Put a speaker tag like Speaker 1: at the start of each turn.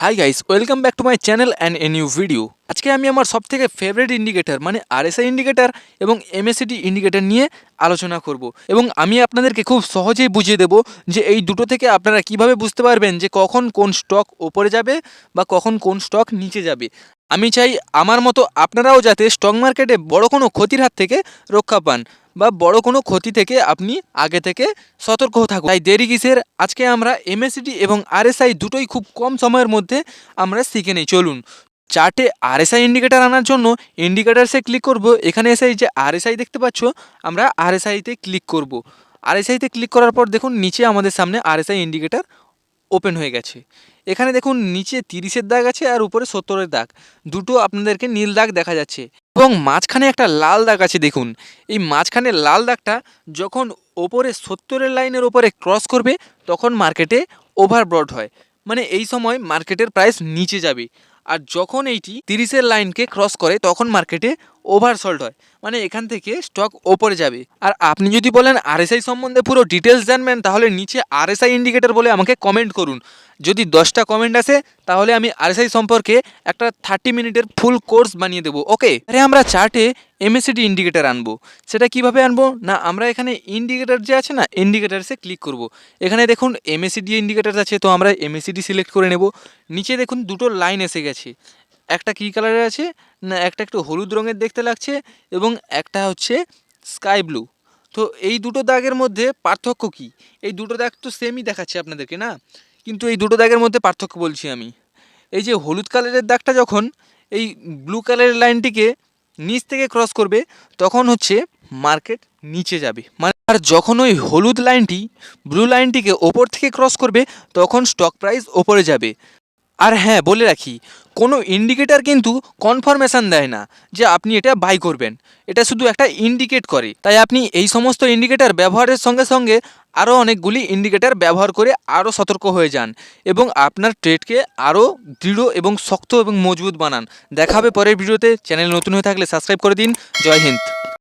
Speaker 1: Hi guys, welcome back to my channel and a new video. আজকে আমি আমার সবথেকে ফেভারিট ইন্ডিকেটর মানে আরএসআই ইন্ডিকেটর এবং এমএসিডি ইন্ডিকেটর নিয়ে আলোচনা করব এবং আমি আপনাদেরকে খুব সহজেই বুঝিয়ে দেব যে এই দুটো থেকে আপনারা কিভাবে বুঝতে পারবেন যে কখন কোন স্টক ওপরে যাবে বা কখন কোন স্টক নিচে যাবে। আমি চাই আমার মতো আপনারাও যাতে স্টক মার্কেটে বড় কোনো ক্ষতির হাত থেকে রক্ষা পান বা বড় কোনো ক্ষতি থেকে আপনি আগে থেকে সতর্ক থাকুন। তাই দেরি কিসের, আজকে আমরা এমএসিডি এবং আরএসআই দুটোই খুব কম সময়ের মধ্যে আমরা শিখে নিই। চলুন চার্টে আরএসআই ইন্ডিকেটর আনার জন্য ইন্ডিকেটারসে ক্লিক করব। এখানে এসে এই যে আরএসআই দেখতে পাচ্ছ, আমরা আরএসআইতে ক্লিক করব। আরএসআইতে ক্লিক করার পর দেখুন নিচে আমাদের সামনে আরএসআই ইন্ডিকেটর ওপেন হয়ে গেছে। এখানে দেখুন নিচে 30-এর দাগ আছে আর উপরে 70-এর দাগ, দুটো আপনাদেরকে নীল দাগ দেখা যাচ্ছে এবং মাঝখানে একটা লাল দাগ আছে। দেখুন এই মাঝখানে লাল দাগটা যখন ওপরে 70-এর লাইনের ওপরে ক্রস করবে তখন মার্কেটে ওভারব্রড হয়, মানে এই সময় মার্কেটের প্রাইস নিচে যাবে। আর যখন এইটি 30-এর লাইনকে ক্রস করে তখন মার্কেটে ওভারসল্ট হয়, মানে এখান থেকে স্টক ওপরে যাবে। আর আপনি যদি বলেন আরএসআই সম্বন্ধে পুরো ডিটেলস জানবেন তাহলে নিচে আরএসআই ইন্ডিকেটর বলে আমাকে কমেন্ট করুন। যদি 10টা কমেন্ট আসে তাহলে আমি আরএসআই সম্পর্কে একটা 30 মিনিটের ফুল কোর্স বানিয়ে দেবো। ওকে, আরে আমরা চার্টে এমএসিডি ইন্ডিকেটর আনবো। সেটা কিভাবে আনবো না, আমরা এখানে ইন্ডিকেটর যে আছে না, ইন্ডিকেটারসে ক্লিক করব। এখানে দেখুন এমএসিডি ইন্ডিকেটর আছে, তো আমরা এমএসিডি সিলেক্ট করে নেব। নিচে দেখুন দুটো লাইন এসে গেছে, একটা কী কালারের আছে না, একটা একটু হলুদ রঙের দেখতে লাগছে এবং একটা হচ্ছে স্কাই ব্লু। তো এই দুটো দাগের মধ্যে পার্থক্য কী? এই দুটো দাগ তো সেমই দেখাচ্ছে আপনাদেরকে না, কিন্তু এই দুটো দাগের মধ্যে পার্থক্য বলছি আমি। এই যে হলুদ কালারের দাগটা যখন এই ব্লু কালারের লাইনটিকে নিচ থেকে ক্রস করবে তখন হচ্ছে মার্কেট নিচে যাবে, মানে আর যখন ওই হলুদ লাইনটি ব্লু লাইনটিকে ওপর থেকে ক্রস করবে তখন স্টক প্রাইস ওপরে যাবে। আর হ্যাঁ, বলে রাখি, কোনো ইন্ডিকেটার কিন্তু কনফার্মেশান দেয় না যে আপনি এটা বাই করবেন, এটা শুধু একটা ইন্ডিকেট করে। তাই আপনি এই সমস্ত ইন্ডিকেটার ব্যবহারের সঙ্গে সঙ্গে আরও অনেকগুলি ইন্ডিকেটার ব্যবহার করে আরও সতর্ক হয়ে যান এবং আপনার ট্রেডকে আরও দৃঢ় এবং শক্ত এবং মজবুত বানান। দেখা হবে পরের ভিডিওতে। চ্যানেল নতুন হয়ে থাকলে সাবস্ক্রাইব করে দিন। জয় হিন্দ।